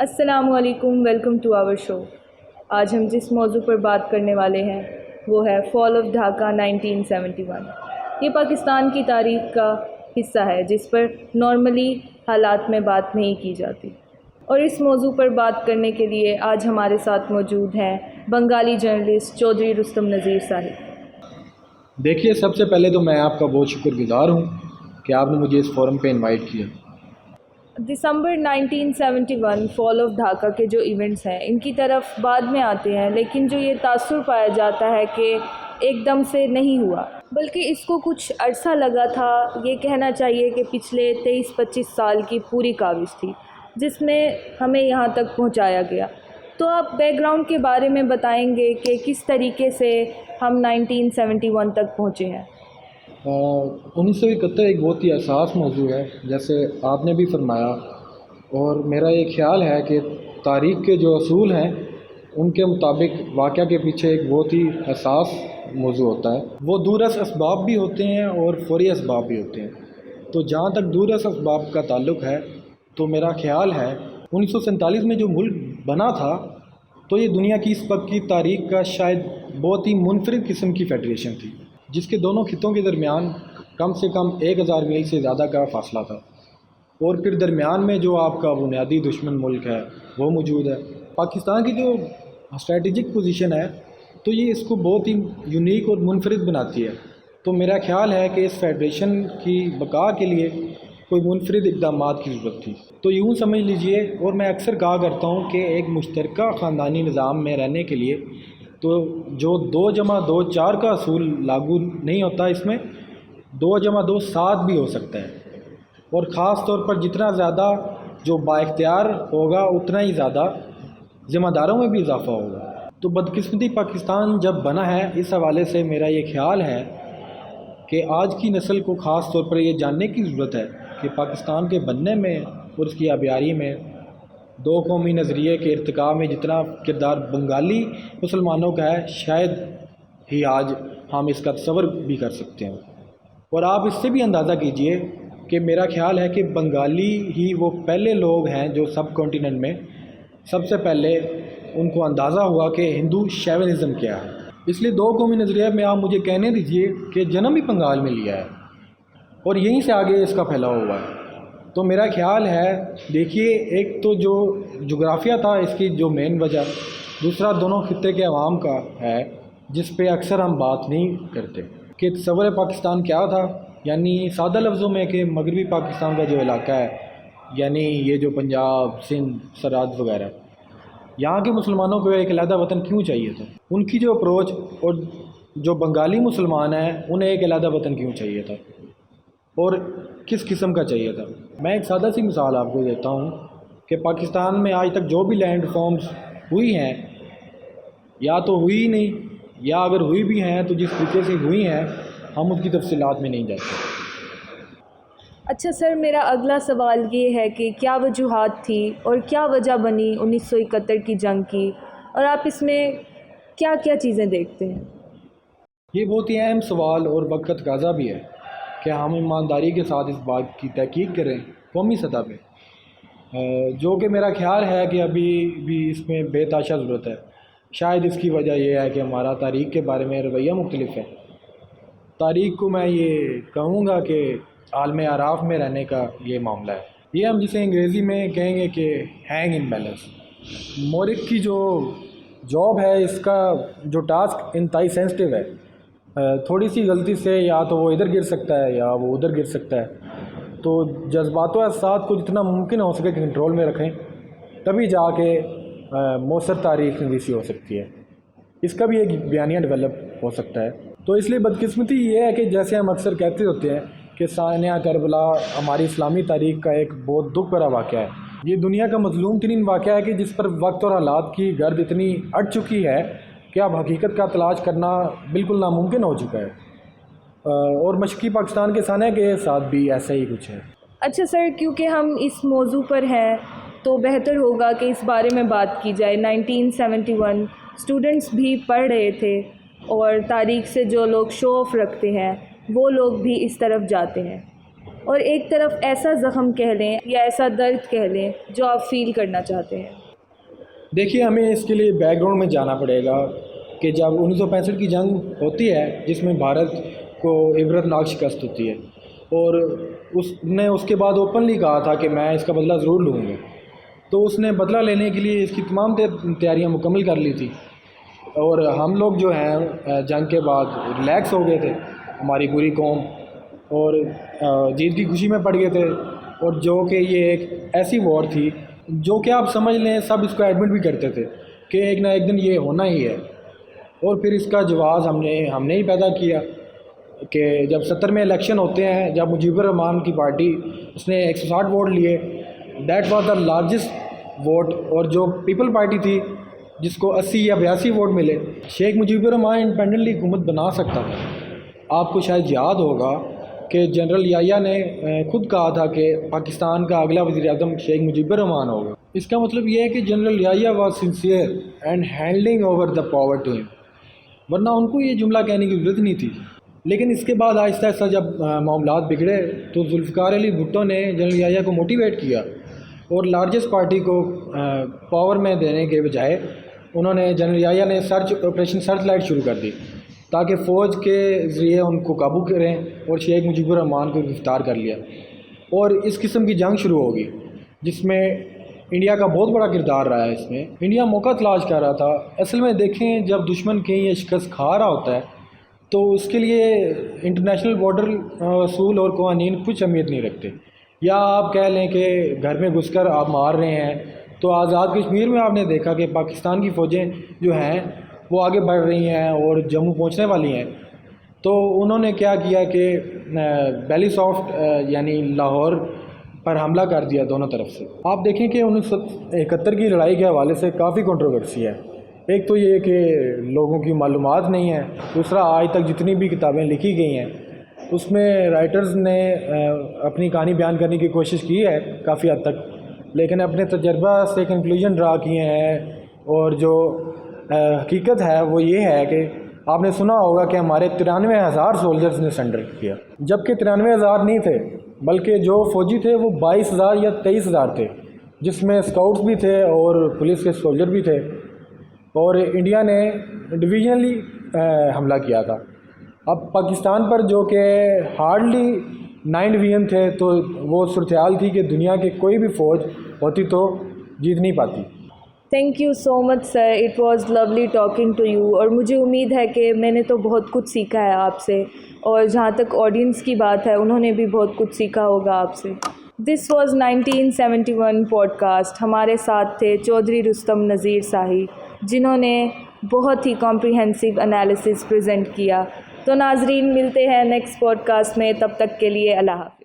السلام علیکم، welcome to our شو۔ آج ہم جس موضوع پر بات کرنے والے ہیں وہ ہے فال آف ڈھاکہ 1971۔ یہ پاکستان کی تاریخ کا حصہ ہے جس پر نارملی حالات میں بات نہیں کی جاتی، اور اس موضوع پر بات کرنے کے لیے آج ہمارے ساتھ موجود ہیں بنگالی جرنلسٹ چودھری رستم نذیر صاحب۔ دیکھیے، سب سے پہلے تو میں آپ کا بہت شکر گزار ہوں کہ آپ نے مجھے اس فورم پہ انوائٹ کیا۔ دسمبر 1971 فال آف ڈھاکہ کے جو ایونٹس ہیں ان کی طرف بعد میں آتے ہیں، لیکن جو یہ تاثر پایا جاتا ہے کہ ایک دم سے نہیں ہوا، بلکہ اس کو کچھ عرصہ لگا تھا۔ یہ کہنا چاہیے کہ پچھلے 23-25 سال کی پوری کاوش تھی جس میں ہمیں یہاں تک پہنچایا گیا۔ تو آپ بیک گراؤنڈ کے بارے میں بتائیں گے کہ کس طریقے سے ہم 1971 تک پہنچے ہیں؟ 1971 ایک بہت ہی حساس موضوع ہے، جیسے آپ نے بھی فرمایا، اور میرا یہ خیال ہے کہ تاریخ کے جو اصول ہیں ان کے مطابق واقعہ کے پیچھے ایک بہت ہی حساس موضوع ہوتا ہے۔ وہ دورس اسباب بھی ہوتے ہیں اور فوری اسباب بھی ہوتے ہیں۔ تو جہاں تک دورس اسباب کا تعلق ہے تو میرا خیال ہے 1947 میں جو ملک بنا تھا تو یہ دنیا کی اس وقت کی تاریخ کا شاید بہت ہی منفرد قسم کی فیڈریشن تھی، جس کے دونوں خطوں کے درمیان کم سے کم 1000 میل سے زیادہ کا فاصلہ تھا، اور پھر درمیان میں جو آپ کا بنیادی دشمن ملک ہے وہ موجود ہے۔ پاکستان کی جو اسٹریٹجک پوزیشن ہے تو یہ اس کو بہت ہی یونیک اور منفرد بناتی ہے۔ تو میرا خیال ہے کہ اس فیڈریشن کی بقا کے لیے کوئی منفرد اقدامات کی ضرورت تھی۔ تو یوں سمجھ لیجئے، اور میں اکثر کہا کرتا ہوں کہ ایک مشترکہ خاندانی نظام میں رہنے کے لیے تو جو 2+2 4 کا اصول لاگو نہیں ہوتا، اس میں 2+2 7 بھی ہو سکتا ہے، اور خاص طور پر جتنا زیادہ جو با اختیار ہوگا اتنا ہی زیادہ ذمہ داروں میں بھی اضافہ ہوگا۔ تو بدقسمتی پاکستان جب بنا ہے، اس حوالے سے میرا یہ خیال ہے کہ آج کی نسل کو خاص طور پر یہ جاننے کی ضرورت ہے کہ پاکستان کے بننے میں اور اس کی آبیاری میں 2 قومی نظریے کے ارتقاء میں جتنا کردار بنگالی مسلمانوں کا ہے، شاید ہی آج ہم اس کا تصور بھی کر سکتے ہیں۔ اور آپ اس سے بھی اندازہ کیجئے کہ میرا خیال ہے کہ بنگالی ہی وہ پہلے لوگ ہیں جو سب کانٹیننٹ میں سب سے پہلے ان کو اندازہ ہوا کہ ہندو شیونزم کیا ہے۔ اس لیے 2 قومی نظریہ میں آپ مجھے کہنے دیجئے کہ جنم بھی بنگال میں لیا ہے، اور یہیں سے آگے اس کا پھیلاؤ ہوا ہے۔ تو میرا خیال ہے، دیکھیے، ایک تو جو جغرافیہ تھا اس کی جو مین وجہ، دوسرا دونوں خطے کے عوام کا ہے جس پہ اکثر ہم بات نہیں کرتے کہ تصور پاکستان کیا تھا۔ یعنی سادہ لفظوں میں کہ مغربی پاکستان کا جو علاقہ ہے، یعنی یہ جو پنجاب، سندھ، سرحد وغیرہ، یہاں کے مسلمانوں کو ایک علیحدہ وطن کیوں چاہیے تھا؟ ان کی جو اپروچ، اور جو بنگالی مسلمان ہیں انہیں ایک علیحدہ وطن کیوں چاہیے تھا اور کس قسم کا چاہیے تھا؟ میں ایک سادہ سی مثال آپ کو دیتا ہوں کہ پاکستان میں آج تک جو بھی لینڈ ریفارمز ہوئی ہیں، یا تو ہوئی نہیں، یا اگر ہوئی بھی ہیں تو جس طریقے سے ہوئی ہیں ہم اس کی تفصیلات میں نہیں جاتے۔ اچھا سر، میرا اگلا سوال یہ ہے کہ کیا وجوہات تھی اور کیا وجہ بنی 1971 کی جنگ کی، اور آپ اس میں کیا کیا چیزیں دیکھتے ہیں؟ یہ بہت ہی اہم سوال اور وقت کا تقاضا بھی ہے کہ ہم ایمانداری کے ساتھ اس بات کی تحقیق کریں قومی سطح پہ، جو کہ میرا خیال ہے کہ ابھی بھی اس میں بے تحاشا ضرورت ہے۔ شاید اس کی وجہ یہ ہے کہ ہمارا تاریخ کے بارے میں رویہ مختلف ہے۔ تاریخ کو میں یہ کہوں گا کہ عالم اعراف میں رہنے کا یہ معاملہ ہے۔ یہ ہم جسے انگریزی میں کہیں گے کہ ہینگ ان بیلنس۔ مورخ کی جو جاب ہے، اس کا جو ٹاسک انتہائی سینسٹیو ہے۔ تھوڑی سی غلطی سے یا تو وہ ادھر گر سکتا ہے یا وہ ادھر گر سکتا ہے۔ تو جذبات و احساسات کو جتنا ممکن ہو سکے کنٹرول میں رکھیں، تبھی جا کے مؤثر تاریخ نویسی ہو سکتی ہے۔ اس کا بھی ایک بیانیہ ڈیولپ ہو سکتا ہے۔ تو اس لیے بدقسمتی یہ ہے کہ جیسے ہم اکثر کہتے ہوتے ہیں کہ سانحہ کربلا ہماری اسلامی تاریخ کا ایک بہت دکھ بھرا واقعہ ہے۔ یہ دنیا کا مظلوم ترین واقعہ ہے کہ جس پر وقت اور حالات کی گرد اتنی اٹ چکی ہے کہ اب حقیقت کا تلاش کرنا بالکل ناممکن ہو چکا ہے، اور مشرقی پاکستان کے سانحہ کے ساتھ بھی ایسا ہی کچھ ہے۔ اچھا سر، کیونکہ ہم اس موضوع پر ہیں تو بہتر ہوگا کہ اس بارے میں بات کی جائے۔ 1971 اسٹوڈنٹس بھی پڑھ رہے تھے، اور تاریخ سے جو لوگ شو آف رکھتے ہیں وہ لوگ بھی اس طرف جاتے ہیں۔ اور ایک طرف ایسا زخم کہہ لیں یا ایسا درد کہہ لیں جو آپ فیل کرنا چاہتے ہیں؟ دیکھیے ہمیں اس کے لیے بیک گراؤنڈ میں جانا پڑے گا کہ جب 1965 کی جنگ ہوتی ہے جس میں بھارت کو عبرتناک شکست ہوتی ہے، اور اس نے اس کے بعد اوپنلی کہا تھا کہ میں اس کا بدلہ ضرور لوں گا، تو اس نے بدلہ لینے کے لیے اس کی تمام تیاریاں مکمل کر لی تھی، اور ہم لوگ جو ہیں جنگ کے بعد ریلیکس ہو گئے تھے، ہماری پوری قوم، اور جیت کی خوشی میں پڑ گئے تھے، اور جو کہ یہ ایک ایسی وار تھی جو کہ آپ سمجھ لیں سب اس کو ایڈمٹ بھی کرتے تھے کہ ایک نہ ایک دن یہ ہونا ہی ہے، اور پھر اس کا جواز ہم نے ہی پیدا کیا کہ جب 70 میں الیکشن ہوتے ہیں، جب مجیبر الرحمان کی پارٹی اس نے 160 ووٹ لیے، that was the largest vote, اور جو پیپل پارٹی تھی جس کو 80 یا 82 ووٹ ملے، شیخ مجیبر الرحمان انڈیپینڈنٹلی حکومت بنا سکتا تھا۔ آپ کو شاید یاد ہوگا کہ جنرل یحییٰ نے خود کہا تھا کہ پاکستان کا اگلا وزیر اعظم شیخ مجیبر الرحمان ہوگا۔ اس کا مطلب یہ ہے کہ general Yahya was sincere and handling over the power to ہم، ورنہ ان کو یہ جملہ کہنے کی ضرورت نہیں تھی۔ لیکن اس کے بعد آہستہ آہستہ جب معاملات بگڑے تو ذوالفقار علی بھٹو نے جنرل یحییٰ کو موٹیویٹ کیا، اور لارجسٹ پارٹی کو پاور میں دینے کے بجائے انہوں نے جنرل یحییٰ نے آپریشن سرچ لائٹ شروع کر دی تاکہ فوج کے ذریعے ان کو قابو کریں، اور شیخ مجیبر الرحمان کو گرفتار کر لیا، اور اس قسم کی جنگ شروع ہوگی جس میں انڈیا کا بہت بڑا کردار رہا ہے۔ اس میں انڈیا موقع تلاش کر رہا تھا۔ اصل میں دیکھیں جب دشمن کہیں یہ شکست کھا رہا ہوتا ہے تو اس کے لیے انٹرنیشنل بارڈر اصول اور قوانین کچھ اہمیت نہیں رکھتے، یا آپ کہہ لیں کہ گھر میں گھس کر آپ مار رہے ہیں۔ تو آزاد کشمیر میں آپ نے دیکھا کہ پاکستان کی فوجیں جو ہیں وہ آگے بڑھ رہی ہیں اور جموں پہنچنے والی ہیں، تو انہوں نے کیا کیا کہ بیلی سافٹ یعنی لاہور پر حملہ کر دیا دونوں طرف سے۔ آپ دیکھیں کہ 1971 کی لڑائی کے حوالے سے کافی کنٹروورسی ہے۔ ایک تو یہ کہ لوگوں کی معلومات نہیں ہے، دوسرا آج تک جتنی بھی کتابیں لکھی گئی ہیں اس میں رائٹرز نے اپنی کہانی بیان کرنے کی کوشش کی ہے کافی حد تک، لیکن اپنے تجربہ سے کنکلوژن ڈرا کیے ہیں، اور جو حقیقت ہے وہ یہ ہے کہ آپ نے سنا ہوگا کہ ہمارے 93,000 سولجرز نے سرنڈر کیا، جبکہ 93,000 نہیں تھے، بلکہ جو فوجی تھے وہ 22,000 یا 23,000 تھے، جس میں اسکاؤٹس بھی تھے اور پولیس کے سولجر بھی تھے، اور انڈیا نے ڈویژنلی حملہ کیا تھا۔ اب پاکستان پر جو کہ ہارڈلی 9 ڈویژن تھے، تو وہ صورتحال تھی کہ دنیا کے کوئی بھی فوج ہوتی تو جیت نہیں پاتی۔ Thank you so much sir, it was lovely talking to you, اور مجھے امید ہے کہ میں نے تو بہت کچھ سیکھا ہے آپ سے، اور جہاں تک آڈینس کی بات ہے انہوں نے بھی بہت کچھ سیکھا ہوگا آپ سے۔ This was 1971 podcast. ہمارے ساتھ تھے چودھری رستم نذیر صاحی، جنہوں نے بہت ہی کمپریہنسو انالیسس پریزنٹ کیا۔ تو ناظرین ملتے ہیں نیکسٹ پوڈ کاسٹ میں، تب تک کے لیے اللہ حافظ۔